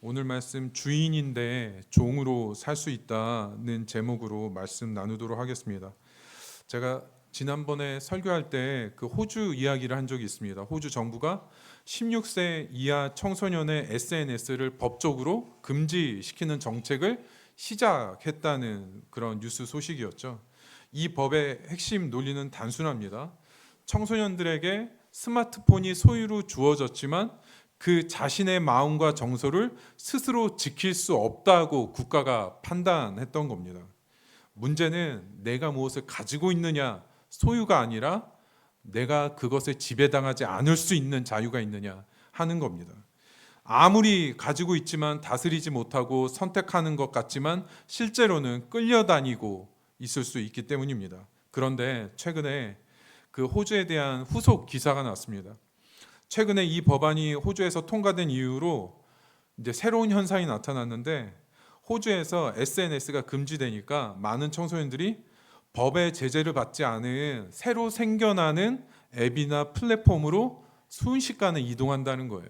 오늘 말씀 주인인데 종으로 살 수 있다는 제목으로 말씀 나누도록 하겠습니다. 제가 지난번에 설교할 때 그 호주 이야기를 한 적이 있습니다. 호주 정부가 16세 이하 청소년의 SNS를 법적으로 금지시키는 정책을 시작했다는 그런 뉴스 소식이었죠. 이 법의 핵심 논리는 단순합니다. 청소년들에게 스마트폰이 소유로 주어졌지만 그 자신의 마음과 정서를 스스로 지킬 수 없다고 국가가 판단했던 겁니다. 문제는 내가 무엇을 가지고 있느냐, 소유가 아니라 내가 그것에 지배당하지 않을 수 있는 자유가 있느냐 하는 겁니다. 아무리 가지고 있지만 다스리지 못하고 선택하는 것 같지만 실제로는 끌려다니고 있을 수 있기 때문입니다. 그런데 최근에 그 호주에 대한 후속 기사가 났습니다. 최근에 이 법안이 호주에서 통과된 이후로 이제 새로운 현상이 나타났는데, 호주에서 SNS가 금지되니까 많은 청소년들이 법의 제재를 받지 않은 새로 생겨나는 앱이나 플랫폼으로 순식간에 이동한다는 거예요.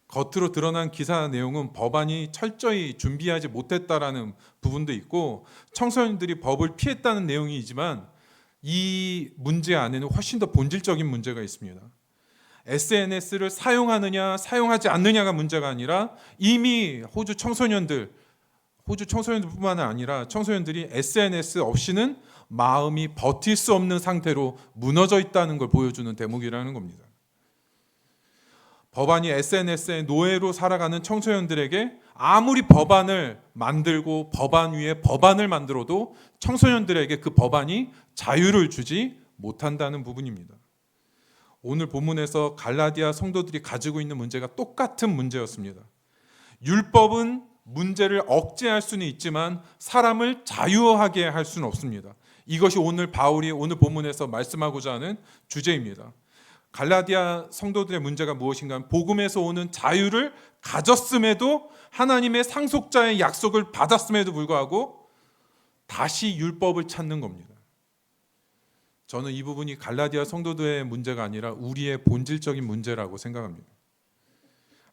겉으로 드러난 기사 내용은 법안이 철저히 준비하지 못했다라는 부분도 있고 청소년들이 법을 피했다는 내용이지만 이 문제 안에는 훨씬 더 본질적인 문제가 있습니다. SNS를 사용하느냐 사용하지 않느냐가 문제가 아니라 이미 호주 청소년들뿐만 아니라 청소년들이 SNS 없이는 마음이 버틸 수 없는 상태로 무너져 있다는 걸 보여주는 대목이라는 겁니다. 법안이 SNS의 노예로 살아가는 청소년들에게 아무리 법안을 만들고 법안 위에 법안을 만들어도 청소년들에게 그 법안이 자유를 주지 못한다는 부분입니다. 오늘 본문에서 갈라디아 성도들이 가지고 있는 문제가 똑같은 문제였습니다. 율법은 문제를 억제할 수는 있지만 사람을 자유하게 할 수는 없습니다. 이것이 오늘 바울이 오늘 본문에서 말씀하고자 하는 주제입니다. 갈라디아 성도들의 문제가 무엇인가? 복음에서 오는 자유를 가졌음에도, 하나님의 상속자의 약속을 받았음에도 불구하고 다시 율법을 찾는 겁니다. 저는 이 부분이 갈라디아 성도들의 문제가 아니라 우리의 본질적인 문제라고 생각합니다.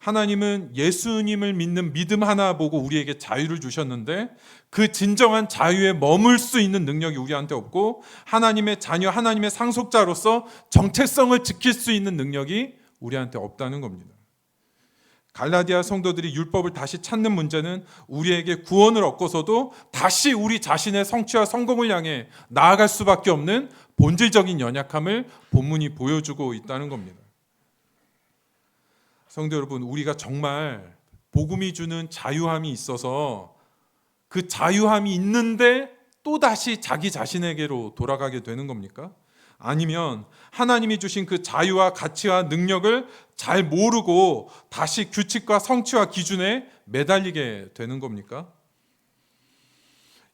하나님은 예수님을 믿는 믿음 하나 보고 우리에게 자유를 주셨는데 그 진정한 자유에 머물 수 있는 능력이 우리한테 없고, 하나님의 자녀, 하나님의 상속자로서 정체성을 지킬 수 있는 능력이 우리한테 없다는 겁니다. 갈라디아 성도들이 율법을 다시 찾는 문제는 우리에게 구원을 얻고서도 다시 우리 자신의 성취와 성공을 향해 나아갈 수밖에 없는 본질적인 연약함을 본문이 보여주고 있다는 겁니다. 성도 여러분, 우리가 정말 복음이 주는 자유함이 있어서 그 자유함이 있는데 또다시 자기 자신에게로 돌아가게 되는 겁니까? 아니면 하나님이 주신 그 자유와 가치와 능력을 잘 모르고 다시 규칙과 성취와 기준에 매달리게 되는 겁니까?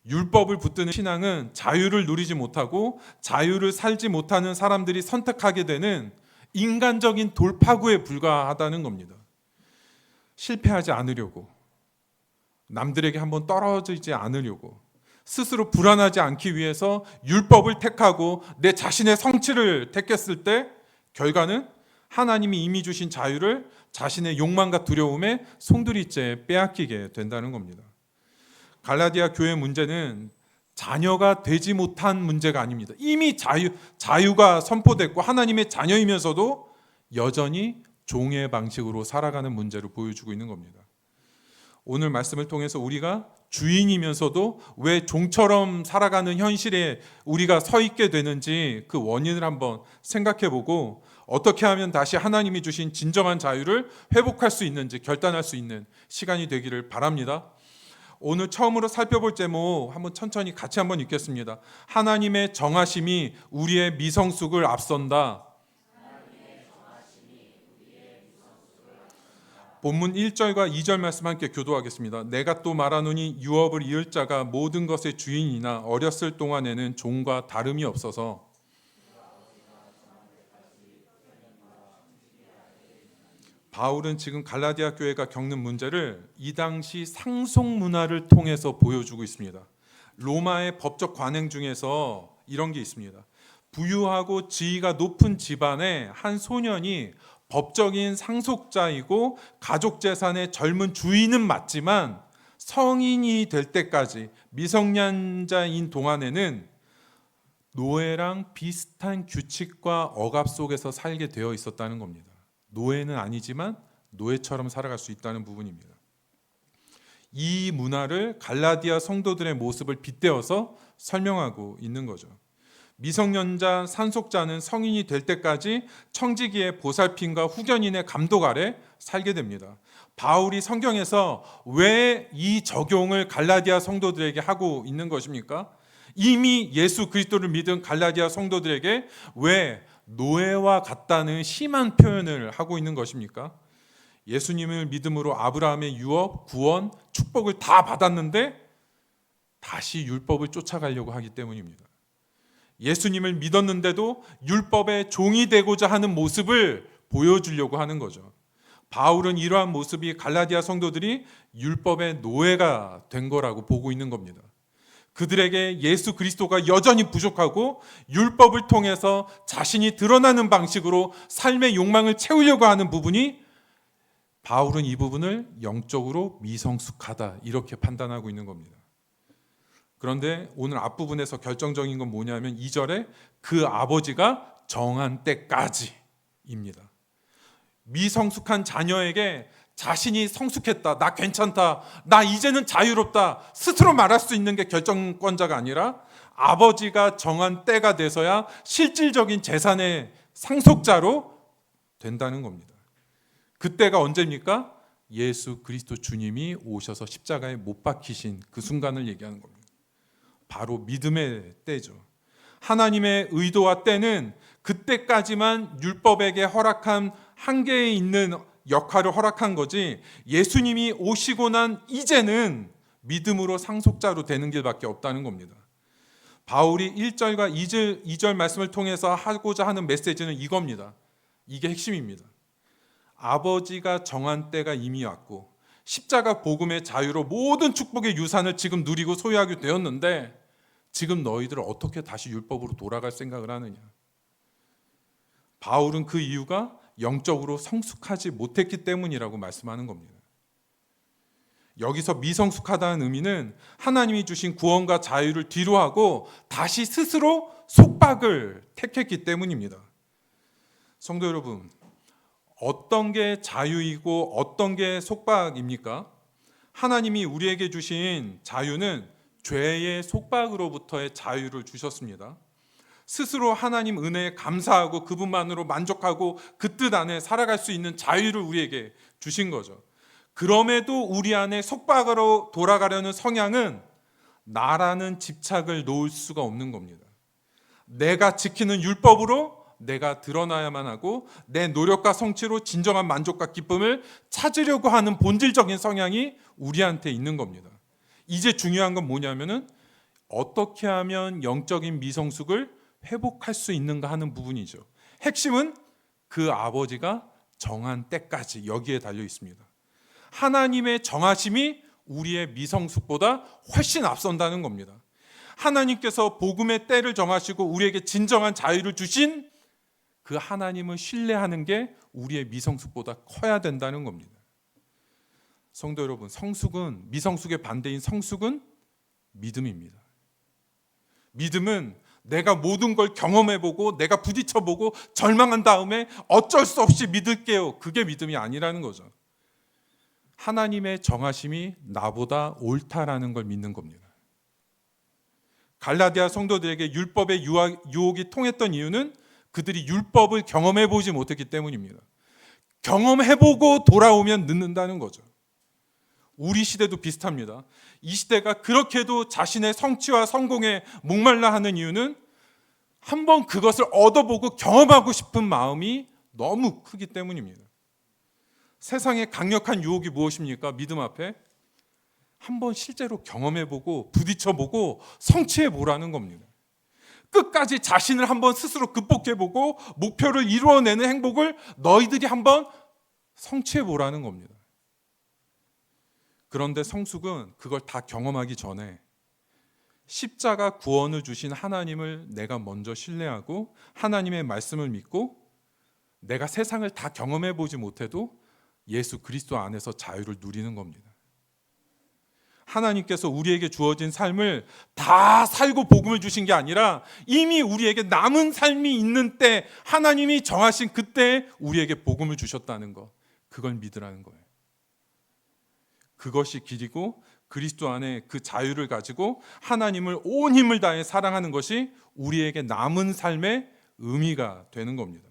율법을 붙드는 신앙은 자유를 누리지 못하고 자유를 살지 못하는 사람들이 선택하게 되는 인간적인 돌파구에 불과하다는 겁니다. 실패하지 않으려고, 남들에게 한번 떨어지지 않으려고, 스스로 불안하지 않기 위해서 율법을 택하고 내 자신의 성취를 택했을 때 결과는 하나님이 이미 주신 자유를 자신의 욕망과 두려움에 송두리째 빼앗기게 된다는 겁니다. 갈라디아 교회 문제는 자녀가 되지 못한 문제가 아닙니다. 이미 자유가 선포됐고 하나님의 자녀이면서도 여전히 종의 방식으로 살아가는 문제를 보여주고 있는 겁니다. 오늘 말씀을 통해서 우리가 주인이면서도 왜 종처럼 살아가는 현실에 우리가 서 있게 되는지 그 원인을 한번 생각해보고 어떻게 하면 다시 하나님이 주신 진정한 자유를 회복할 수 있는지 결단할 수 있는 시간이 되기를 바랍니다. 오늘 처음으로 살펴볼 제목 한번 천천히 같이 한번 읽겠습니다. 하나님의 정하심이 우리의 미성숙을 앞선다. 본문 1절과 2절 말씀 함께 교도하겠습니다. 내가 또 말하노니 유업을 이을 자가 모든 것의 주인이나 어렸을 동안에는 종과 다름이 없어서. 바울은 지금 갈라디아 교회가 겪는 문제를 이 당시 상속 문화를 통해서 보여주고 있습니다. 로마의 법적 관행 중에서 이런 게 있습니다. 부유하고 지위가 높은 집안의 한 소년이 법적인 상속자이고 가족 재산의 젊은 주인은 맞지만 성인이 될 때까지 미성년자인 동안에는 노예랑 비슷한 규칙과 억압 속에서 살게 되어 있었다는 겁니다. 노예는 아니지만 노예처럼 살아갈 수 있다는 부분입니다. 이 문화를 갈라디아 성도들의 모습을 빗대어서 설명하고 있는 거죠. 미성년자 산속자는 성인이 될 때까지 청지기의 보살핌과 후견인의 감독 아래 살게 됩니다. 바울이 성경에서 왜 이 적용을 갈라디아 성도들에게 하고 있는 것입니까? 이미 예수 그리스도를 믿은 갈라디아 성도들에게 왜 노예와 같다는 심한 표현을 하고 있는 것입니까? 예수님을 믿음으로 아브라함의 유업, 구원, 축복을 다 받았는데 다시 율법을 쫓아가려고 하기 때문입니다. 예수님을 믿었는데도 율법의 종이 되고자 하는 모습을 보여주려고 하는 거죠. 바울은 이러한 모습이 갈라디아 성도들이 율법의 노예가 된 거라고 보고 있는 겁니다. 그들에게 예수 그리스도가 여전히 부족하고 율법을 통해서 자신이 드러나는 방식으로 삶의 욕망을 채우려고 하는 부분이 바울은 이 부분을 영적으로 미성숙하다 이렇게 판단하고 있는 겁니다. 그런데 오늘 앞부분에서 결정적인 건 뭐냐면 2절에 그 아버지가 정한 때까지입니다. 미성숙한 자녀에게 자신이 성숙했다, 나 괜찮다, 나 이제는 자유롭다 스스로 말할 수 있는 게 결정권자가 아니라 아버지가 정한 때가 돼서야 실질적인 재산의 상속자로 된다는 겁니다. 그때가 언제입니까? 예수 그리스도 주님이 오셔서 십자가에 못 박히신 그 순간을 얘기하는 겁니다. 바로 믿음의 때죠. 하나님의 의도와 때는 그때까지만 율법에게 허락한 한계에 있는 역할을 허락한 거지 예수님이 오시고 난 이제는 믿음으로 상속자로 되는 길밖에 없다는 겁니다. 바울이 1절과 2절 말씀을 통해서 하고자 하는 메시지는 이겁니다. 이게 핵심입니다. 아버지가 정한 때가 이미 왔고 십자가 복음의 자유로 모든 축복의 유산을 지금 누리고 소유하게 되었는데 지금 너희들 어떻게 다시 율법으로 돌아갈 생각을 하느냐. 바울은 그 이유가 영적으로 성숙하지 못했기 때문이라고 말씀하는 겁니다. 여기서 미성숙하다는 의미는 하나님이 주신 구원과 자유를 뒤로하고 다시 스스로 속박을 택했기 때문입니다. 성도 여러분, 어떤 게 자유이고 어떤 게 속박입니까? 하나님이 우리에게 주신 자유는 죄의 속박으로부터의 자유를 주셨습니다. 스스로 하나님 은혜에 감사하고 그분만으로 만족하고 그 뜻 안에 살아갈 수 있는 자유를 우리에게 주신 거죠. 그럼에도 우리 안에 속박으로 돌아가려는 성향은 나라는 집착을 놓을 수가 없는 겁니다. 내가 지키는 율법으로 내가 드러나야만 하고 내 노력과 성취로 진정한 만족과 기쁨을 찾으려고 하는 본질적인 성향이 우리한테 있는 겁니다. 이제 중요한 건 뭐냐면은 어떻게 하면 영적인 미성숙을 회복할 수 있는가 하는 부분이죠. 핵심은 그 아버지가 정한 때까지 여기에 달려 있습니다. 하나님의 정하심이 우리의 미성숙보다 훨씬 앞선다는 겁니다. 하나님께서 복음의 때를 정하시고 우리에게 진정한 자유를 주신 그 하나님을 신뢰하는 게 우리의 미성숙보다 커야 된다는 겁니다. 성도 여러분, 성숙은 미성숙의 반대인 성숙은 믿음입니다. 믿음은 내가 모든 걸 경험해보고 내가 부딪혀보고 절망한 다음에 어쩔 수 없이 믿을게요. 그게 믿음이 아니라는 거죠. 하나님의 정하심이 나보다 옳다라는 걸 믿는 겁니다. 갈라디아 성도들에게 율법의 유혹이 통했던 이유는 그들이 율법을 경험해보지 못했기 때문입니다. 경험해보고 돌아오면 늦는다는 거죠. 우리 시대도 비슷합니다. 이 시대가 그렇게도 자신의 성취와 성공에 목말라 하는 이유는 한번 그것을 얻어보고 경험하고 싶은 마음이 너무 크기 때문입니다. 세상의 강력한 유혹이 무엇입니까? 믿음 앞에 한번 실제로 경험해보고 부딪혀보고 성취해보라는 겁니다. 끝까지 자신을 한번 스스로 극복해보고 목표를 이루어내는 행복을 너희들이 한번 성취해보라는 겁니다. 그런데 성숙은 그걸 다 경험하기 전에 십자가 구원을 주신 하나님을 내가 먼저 신뢰하고 하나님의 말씀을 믿고 내가 세상을 다 경험해 보지 못해도 예수 그리스도 안에서 자유를 누리는 겁니다. 하나님께서 우리에게 주어진 삶을 다 살고 복음을 주신 게 아니라 이미 우리에게 남은 삶이 있는 때, 하나님이 정하신 그때에 우리에게 복음을 주셨다는 것, 그걸 믿으라는 거예요. 그것이 길이고 그리스도 안에 그 자유를 가지고 하나님을 온 힘을 다해 사랑하는 것이 우리에게 남은 삶의 의미가 되는 겁니다.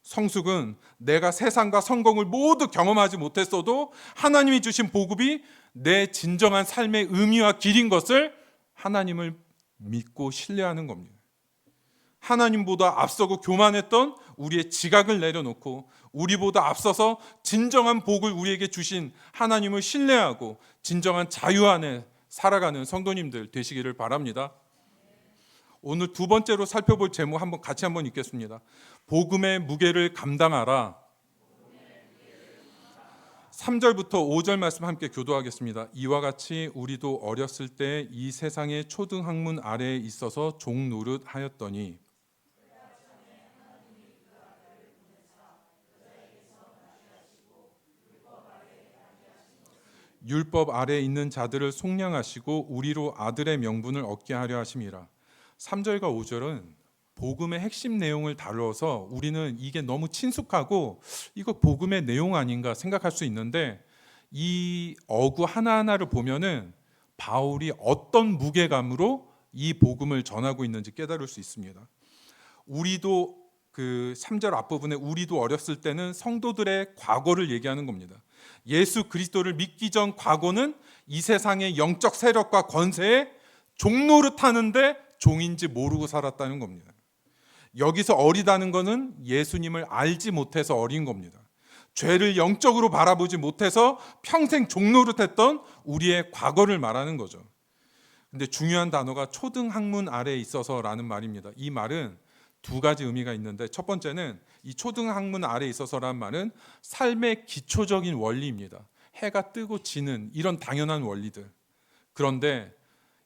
성숙은 내가 세상과 성공을 모두 경험하지 못했어도 하나님이 주신 복음이 내 진정한 삶의 의미와 길인 것을 하나님을 믿고 신뢰하는 겁니다. 하나님보다 앞서고 교만했던 우리의 지각을 내려놓고 우리보다 앞서서 진정한 복을 우리에게 주신 하나님을 신뢰하고 진정한 자유 안에 살아가는 성도님들 되시기를 바랍니다. 오늘 두 번째로 살펴볼 제목 같이 한번 읽겠습니다. 복음의 무게를 감당하라. 3절부터 5절 말씀 함께 교도하겠습니다. 이와 같이 우리도 어렸을 때 이 세상의 초등학문 아래에 있어서 종 노릇하였더니 율법 아래에 있는 자들을 속량하시고 우리로 아들의 명분을 얻게 하려 하심이라. 3절과 5절은 복음의 핵심 내용을 다루어서 우리는 이게 너무 친숙하고 이거 복음의 내용 아닌가 생각할 수 있는데, 이 어구 하나하나를 보면은 바울이 어떤 무게감으로 이 복음을 전하고 있는지 깨달을 수 있습니다. 우리도 그 3절 앞부분에 우리도 어렸을 때는 성도들의 과거를 얘기하는 겁니다. 예수 그리스도를 믿기 전 과거는 이 세상의 영적 세력과 권세에 종노릇하는데 종인지 모르고 살았다는 겁니다. 여기서 어리다는 것은 예수님을 알지 못해서 어린 겁니다. 죄를 영적으로 바라보지 못해서 평생 종노릇했던 우리의 과거를 말하는 거죠. 근데 중요한 단어가 초등학문 아래에 있어서라는 말입니다. 이 말은 두 가지 의미가 있는데, 첫 번째는 이 초등학문 아래에 있어서라는 말은 삶의 기초적인 원리입니다. 해가 뜨고 지는 이런 당연한 원리들. 그런데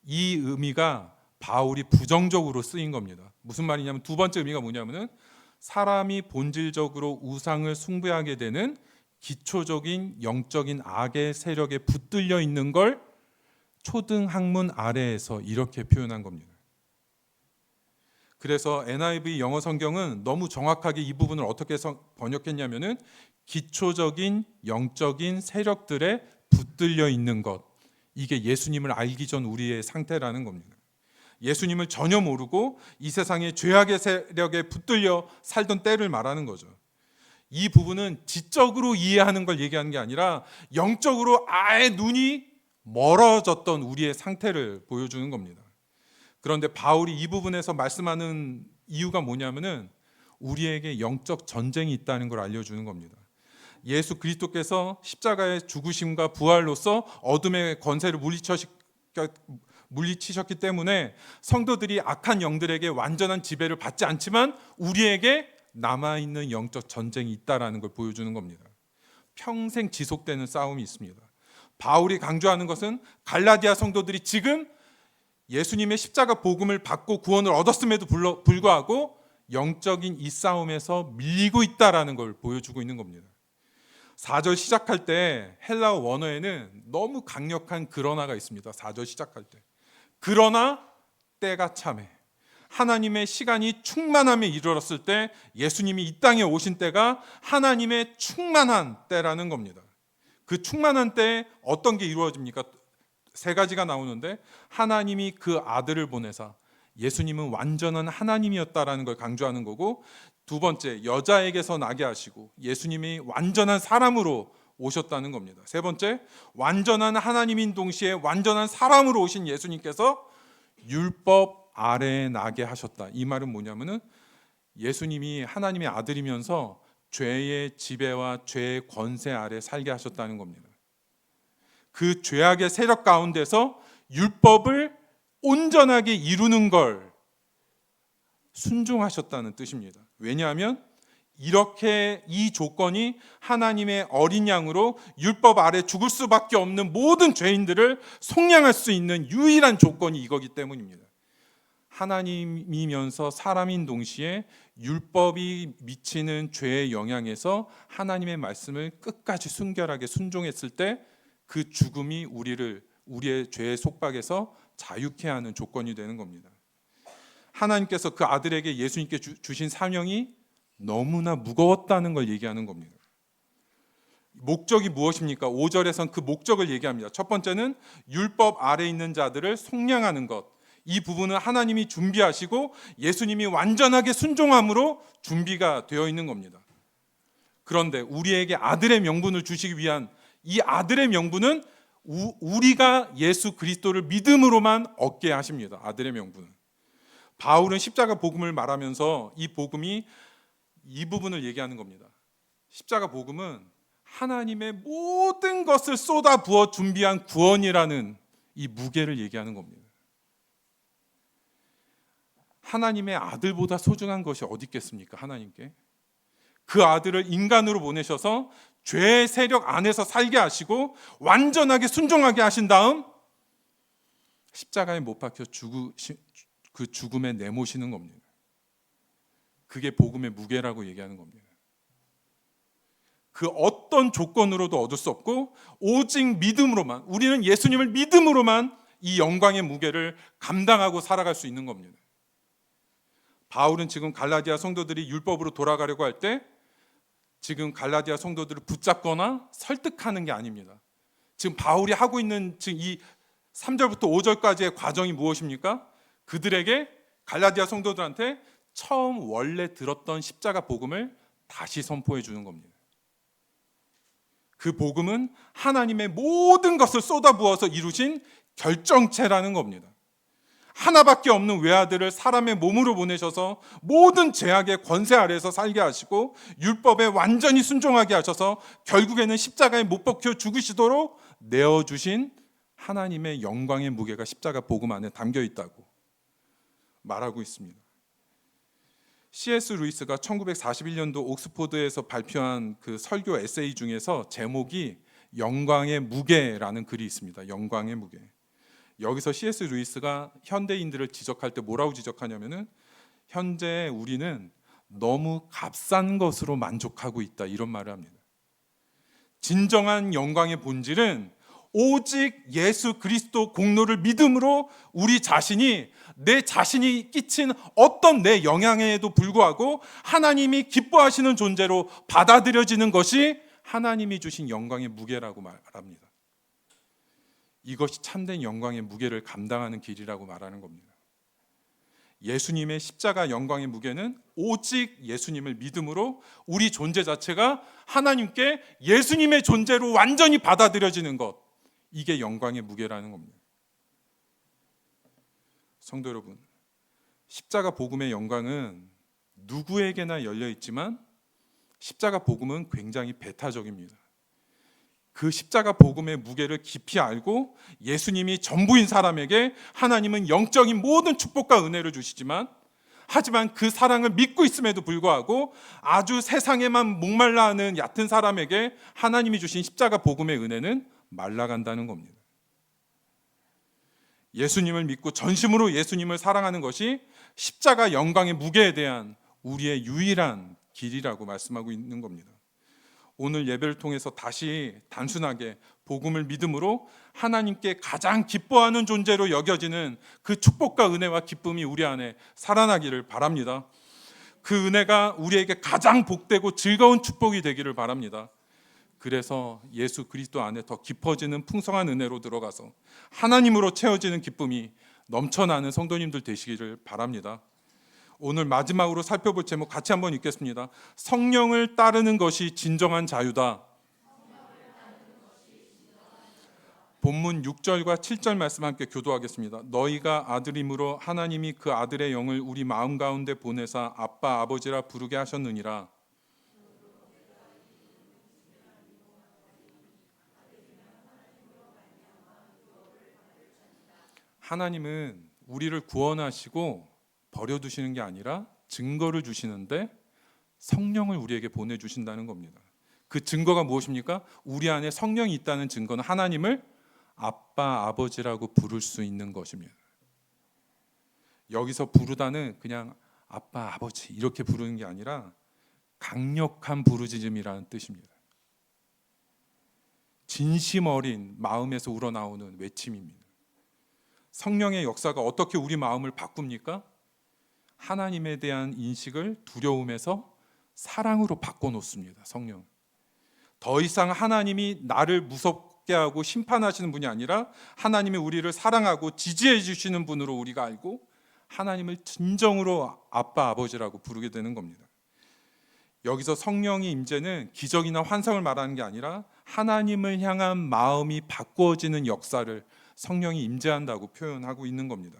이 의미가 바울이 부정적으로 쓰인 겁니다. 무슨 말이냐면, 두 번째 의미가 뭐냐면은 사람이 본질적으로 우상을 숭배하게 되는 기초적인 영적인 악의 세력에 붙들려 있는 걸 초등학문 아래에서 이렇게 표현한 겁니다. 그래서 NIV 영어 성경은 너무 정확하게 이 부분을 어떻게 번역했냐면은 기초적인 영적인 세력들에 붙들려 있는 것, 이게 예수님을 알기 전 우리의 상태라는 겁니다. 예수님을 전혀 모르고 이 세상의 죄악의 세력에 붙들려 살던 때를 말하는 거죠. 이 부분은 지적으로 이해하는 걸 얘기하는 게 아니라 영적으로 아예 눈이 멀어졌던 우리의 상태를 보여주는 겁니다. 그런데 바울이 이 부분에서 말씀하는 이유가 뭐냐면은 우리에게 영적 전쟁이 있다는 걸 알려주는 겁니다. 예수 그리스도께서 십자가의 죽으심과 부활로서 어둠의 권세를 물리치셨기 때문에 성도들이 악한 영들에게 완전한 지배를 받지 않지만 우리에게 남아있는 영적 전쟁이 있다는 걸 보여주는 겁니다. 평생 지속되는 싸움이 있습니다. 바울이 강조하는 것은 갈라디아 성도들이 지금 예수님의 십자가 복음을 받고 구원을 얻었음에도 불구하고 영적인 이 싸움에서 밀리고 있다는 걸 보여주고 있는 겁니다. 4절 시작할 때 헬라어 원어에는 너무 강력한 그러나가 있습니다. 4절 시작할 때. 그러나 때가 참해. 하나님의 시간이 충만함에 이르렀을 때 예수님이 이 땅에 오신 때가 하나님의 충만한 때라는 겁니다. 그 충만한 때에 어떤 게 이루어집니까? 세 가지가 나오는데, 하나님이 그 아들을 보내사 예수님은 완전한 하나님이었다라는 걸 강조하는 거고, 두 번째 여자에게서 나게 하시고 예수님이 완전한 사람으로 오셨다는 겁니다. 세 번째 완전한 하나님인 동시에 완전한 사람으로 오신 예수님께서 율법 아래에 나게 하셨다. 이 말은 뭐냐면은 예수님이 하나님의 아들이면서 죄의 지배와 죄의 권세 아래 살게 하셨다는 겁니다. 그 죄악의 세력 가운데서 율법을 온전하게 이루는 걸 순종하셨다는 뜻입니다. 왜냐하면 이렇게 이 조건이 하나님의 어린 양으로 율법 아래 죽을 수밖에 없는 모든 죄인들을 속량할 수 있는 유일한 조건이 이거기 때문입니다. 하나님이면서 사람인 동시에 율법이 미치는 죄의 영향에서 하나님의 말씀을 끝까지 순결하게 순종했을 때 그 죽음이 우리의 죄의 속박에서 자유케 하는 조건이 되는 겁니다. 하나님께서 그 아들에게 예수님께 주신 사명이 너무나 무거웠다는 걸 얘기하는 겁니다. 목적이 무엇입니까? 5절에선 그 목적을 얘기합니다. 첫 번째는 율법 아래 있는 자들을 속량하는 것. 이 부분은 하나님이 준비하시고 예수님이 완전하게 순종함으로 준비가 되어 있는 겁니다. 그런데 우리에게 아들의 명분을 주시기 위한 이 아들의 명분은 우리가 예수 그리스도를 믿음으로만 얻게 하십니다. 아들의 명분은. 바울은 십자가 복음을 말하면서 이 복음이 이 부분을 얘기하는 겁니다. 십자가 복음은 하나님의 모든 것을 쏟아부어 준비한 구원이라는 이 무게를 얘기하는 겁니다. 하나님의 아들보다 소중한 것이 어디 있겠습니까? 하나님께 그 아들을 인간으로 보내셔서 죄의 세력 안에서 살게 하시고 완전하게 순종하게 하신 다음 십자가에 못 박혀 그 죽음에 내모시는 겁니다. 그게 복음의 무게라고 얘기하는 겁니다. 그 어떤 조건으로도 얻을 수 없고 오직 믿음으로만, 우리는 예수님을 믿음으로만 이 영광의 무게를 감당하고 살아갈 수 있는 겁니다. 바울은 지금 갈라디아 성도들이 율법으로 돌아가려고 할 때 지금 갈라디아 성도들을 붙잡거나 설득하는 게 아닙니다. 지금 바울이 하고 있는 지금 이 3절부터 5절까지의 과정이 무엇입니까? 그들에게, 갈라디아 성도들한테 처음 원래 들었던 십자가 복음을 다시 선포해 주는 겁니다. 그 복음은 하나님의 모든 것을 쏟아부어서 이루신 결정체라는 겁니다. 하나밖에 없는 외아들을 사람의 몸으로 보내셔서 모든 죄악의 권세 아래에서 살게 하시고 율법에 완전히 순종하게 하셔서 결국에는 십자가에 못 박혀 죽으시도록 내어주신 하나님의 영광의 무게가 십자가 복음 안에 담겨 있다고 말하고 있습니다. C.S. 루이스가 1941년도 옥스포드에서 발표한 그 설교 에세이 중에서 제목이 영광의 무게라는 글이 있습니다. 영광의 무게. 여기서 C.S. 루이스가 현대인들을 지적할 때 뭐라고 지적하냐면은 현재 우리는 너무 값싼 것으로 만족하고 있다, 이런 말을 합니다. 진정한 영광의 본질은 오직 예수 그리스도 공로를 믿음으로 우리 자신이, 내 자신이 끼친 어떤 내 영향에도 불구하고 하나님이 기뻐하시는 존재로 받아들여지는 것이 하나님이 주신 영광의 무게라고 말합니다. 이것이 참된 영광의 무게를 감당하는 길이라고 말하는 겁니다. 예수님의 십자가 영광의 무게는 오직 예수님을 믿음으로 우리 존재 자체가 하나님께 예수님의 존재로 완전히 받아들여지는 것, 이게 영광의 무게라는 겁니다. 성도 여러분, 십자가 복음의 영광은 누구에게나 열려 있지만 십자가 복음은 굉장히 배타적입니다. 그 십자가 복음의 무게를 깊이 알고 예수님이 전부인 사람에게 하나님은 영적인 모든 축복과 은혜를 주시지만, 하지만 그 사랑을 믿고 있음에도 불구하고 아주 세상에만 목말라 하는 얕은 사람에게 하나님이 주신 십자가 복음의 은혜는 말라간다는 겁니다. 예수님을 믿고 전심으로 예수님을 사랑하는 것이 십자가 영광의 무게에 대한 우리의 유일한 길이라고 말씀하고 있는 겁니다. 오늘 예배를 통해서 다시 단순하게 복음을 믿음으로 하나님께 가장 기뻐하는 존재로 여겨지는 그 축복과 은혜와 기쁨이 우리 안에 살아나기를 바랍니다. 그 은혜가 우리에게 가장 복되고 즐거운 축복이 되기를 바랍니다. 그래서 예수 그리스도 안에 더 깊어지는 풍성한 은혜로 들어가서 하나님으로 채워지는 기쁨이 넘쳐나는 성도님들 되시기를 바랍니다. 오늘 마지막으로 살펴볼 제목 같이 한번 읽겠습니다. 성령을 따르는 것이 진정한 자유다. 본문 6절과 7절 말씀 함께 교도하겠습니다. 너희가 아들임으로 하나님이 그 아들의 영을 우리 마음 가운데 보내사 아빠 아버지라 부르게 하셨느니라. 하나님은 우리를 구원하시고 버려두시는 게 아니라 증거를 주시는데 성령을 우리에게 보내주신다는 겁니다. 그 증거가 무엇입니까? 우리 안에 성령이 있다는 증거는 하나님을 아빠, 아버지라고 부를 수 있는 것입니다. 여기서 부르다는 그냥 아빠, 아버지 이렇게 부르는 게 아니라 강력한 부르짖음이라는 뜻입니다. 진심 어린 마음에서 우러나오는 외침입니다. 성령의 역사가 어떻게 우리 마음을 바꿉니까? 하나님에 대한 인식을 두려움에서 사랑으로 바꿔놓습니다. 성령. 더 이상 하나님이 나를 무섭게 하고 심판하시는 분이 아니라 하나님이 우리를 사랑하고 지지해 주시는 분으로 우리가 알고 하나님을 진정으로 아빠, 아버지라고 부르게 되는 겁니다. 여기서 성령의 임재는 기적이나 환상을 말하는 게 아니라 하나님을 향한 마음이 바꾸어지는 역사를 성령이 임재한다고 표현하고 있는 겁니다.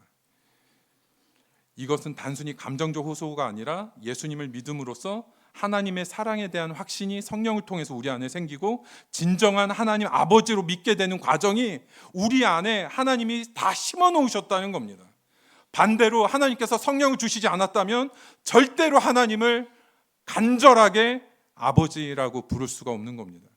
이것은 단순히 감정적 호소가 아니라 예수님을 믿음으로써 하나님의 사랑에 대한 확신이 성령을 통해서 우리 안에 생기고 진정한 하나님 아버지로 믿게 되는 과정이 우리 안에 하나님이 다 심어 놓으셨다는 겁니다. 반대로 하나님께서 성령을 주시지 않았다면 절대로 하나님을 간절하게 아버지라고 부를 수가 없는 겁니다.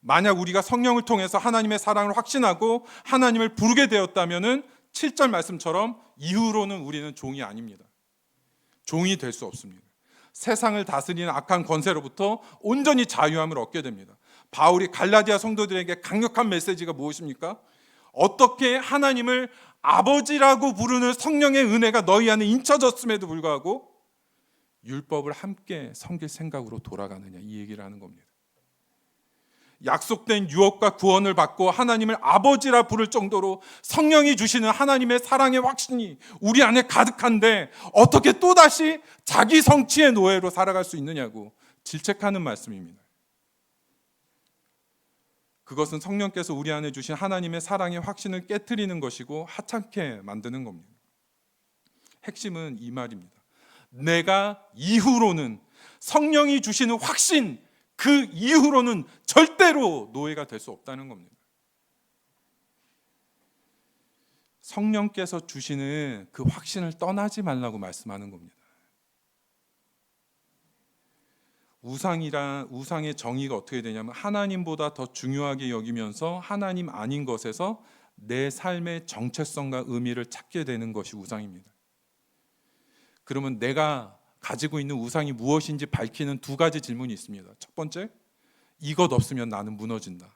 만약 우리가 성령을 통해서 하나님의 사랑을 확신하고 하나님을 부르게 되었다면 7절 말씀처럼 이후로는 우리는 종이 아닙니다. 종이 될 수 없습니다. 세상을 다스리는 악한 권세로부터 온전히 자유함을 얻게 됩니다. 바울이 갈라디아 성도들에게 강력한 메시지가 무엇입니까? 어떻게 하나님을 아버지라고 부르는 성령의 은혜가 너희 안에 인쳐졌음에도 불구하고 율법을 함께 섬길 생각으로 돌아가느냐, 이 얘기를 하는 겁니다. 약속된 유업과 구원을 받고 하나님을 아버지라 부를 정도로 성령이 주시는 하나님의 사랑의 확신이 우리 안에 가득한데 어떻게 또다시 자기 성취의 노예로 살아갈 수 있느냐고 질책하는 말씀입니다. 그것은 성령께서 우리 안에 주신 하나님의 사랑의 확신을 깨트리는 것이고 하찮게 만드는 겁니다. 핵심은 이 말입니다. 내가 이후로는 성령이 주시는 확신, 그 이후로는 절대로 노예가 될 수 없다는 겁니다. 성령께서 주시는 그 확신을 떠나지 말라고 말씀하는 겁니다. 우상의 정의가 어떻게 되냐면 하나님보다 더 중요하게 여기면서 하나님 아닌 것에서 내 삶의 정체성과 의미를 찾게 되는 것이 우상입니다. 그러면 내가 가지고 있는 우상이 무엇인지 밝히는 두 가지 질문이 있습니다. 첫 번째, 이것 없으면 나는 무너진다.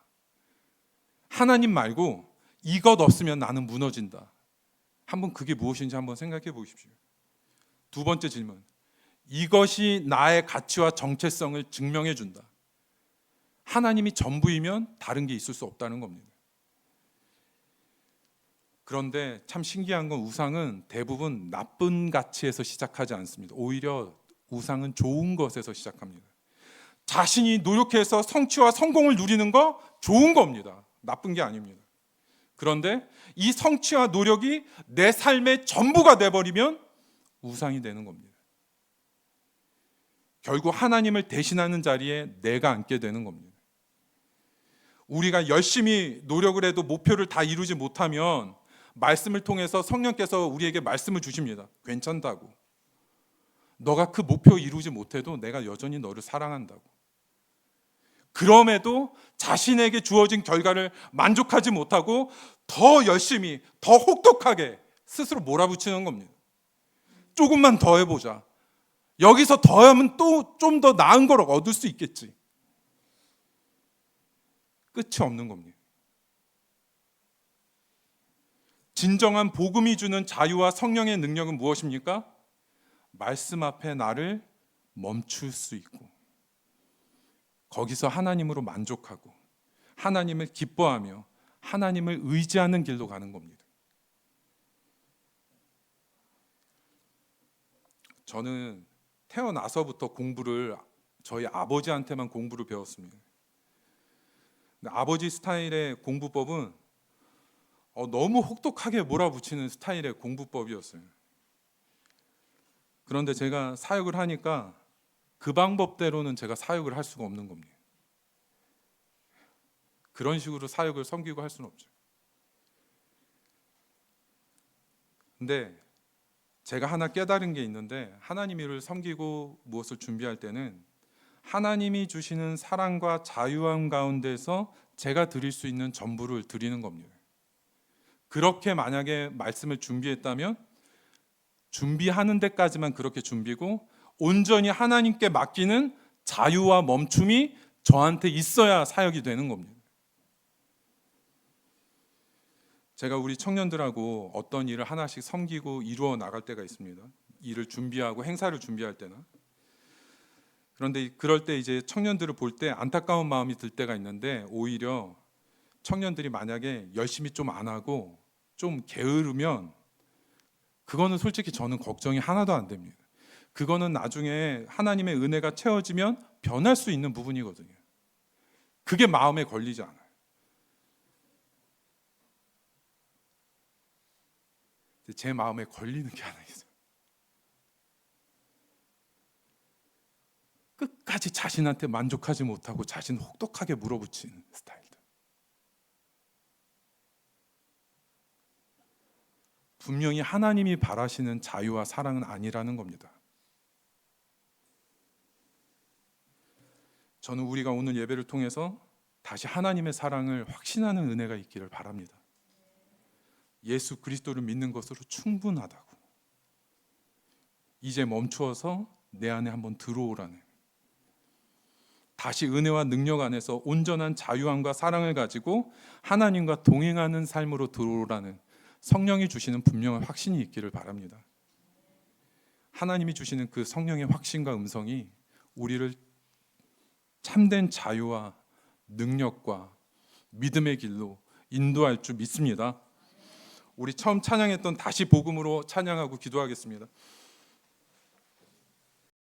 하나님 말고 이것 없으면 나는 무너진다. 한번 그게 무엇인지 한번 생각해 보십시오. 두 번째 질문, 이것이 나의 가치와 정체성을 증명해 준다. 하나님이 전부이면 다른 게 있을 수 없다는 겁니다. 그런데 참 신기한 건 우상은 대부분 나쁜 가치에서 시작하지 않습니다. 오히려 우상은 좋은 것에서 시작합니다. 자신이 노력해서 성취와 성공을 누리는 거 좋은 겁니다. 나쁜 게 아닙니다. 그런데 이 성취와 노력이 내 삶의 전부가 돼버리면 우상이 되는 겁니다. 결국 하나님을 대신하는 자리에 내가 앉게 되는 겁니다. 우리가 열심히 노력을 해도 목표를 다 이루지 못하면 말씀을 통해서 성령께서 우리에게 말씀을 주십니다. 괜찮다고. 너가 그 목표 이루지 못해도 내가 여전히 너를 사랑한다고. 그럼에도 자신에게 주어진 결과를 만족하지 못하고 더 열심히, 더 혹독하게 스스로 몰아붙이는 겁니다. 조금만 더 해보자. 여기서 더 하면 또 좀 더 나은 걸 얻을 수 있겠지. 끝이 없는 겁니다. 진정한 복음이 주는 자유와 성령의 능력은 무엇입니까? 말씀 앞에 나를 멈출 수 있고 거기서 하나님으로 만족하고 하나님을 기뻐하며 하나님을 의지하는 길로 가는 겁니다. 저는 태어나서부터 공부를 저희 아버지한테만 공부를 배웠습니다. 근데 아버지 스타일의 공부법은 너무 혹독하게 몰아붙이는 스타일의 공부법이었어요. 그런데 제가 사역을 하니까 그 방법대로는 제가 사역을 할 수가 없는 겁니다. 그런 식으로 사역을 섬기고 할 수는 없죠. 근데 제가 하나 깨달은 게 있는데 하나님을 섬기고 무엇을 준비할 때는 하나님이 주시는 사랑과 자유함 가운데서 제가 드릴 수 있는 전부를 드리는 겁니다. 그렇게 만약에 말씀을 준비했다면 준비하는 데까지만 그렇게 준비고 온전히 하나님께 맡기는 자유와 멈춤이 저한테 있어야 사역이 되는 겁니다. 제가 우리 청년들하고 어떤 일을 하나씩 섬기고 이루어 나갈 때가 있습니다. 일을 준비하고 행사를 준비할 때나. 그런데 그럴 때 이제 청년들을 볼 때 안타까운 마음이 들 때가 있는데, 오히려 청년들이 만약에 열심히 좀 안 하고 좀 게으르면 그거는 솔직히 저는 걱정이 하나도 안 됩니다. 그거는 나중에 하나님의 은혜가 채워지면 변할 수 있는 부분이거든요. 그게 마음에 걸리지 않아요. 제 마음에 걸리는 게 하나 있어요. 끝까지 자신한테 만족하지 못하고 자신을 혹독하게 물어붙이는 스타일들. 분명히 하나님이 바라시는 자유와 사랑은 아니라는 겁니다. 저는 우리가 오늘 예배를 통해서 다시 하나님의 사랑을 확신하는 은혜가 있기를 바랍니다. 예수 그리스도를 믿는 것으로 충분하다고. 이제 멈추어서 내 안에 한번 들어오라는, 다시 은혜와 능력 안에서 온전한 자유함과 사랑을 가지고 하나님과 동행하는 삶으로 들어오라는 성령이 주시는 분명한 확신이 있기를 바랍니다. 하나님이 주시는 그 성령의 확신과 음성이 우리를 참된 자유와 능력과 믿음의 길로 인도할 줄 믿습니다. 우리 처음 찬양했던 다시 복음으로 찬양하고 기도하겠습니다.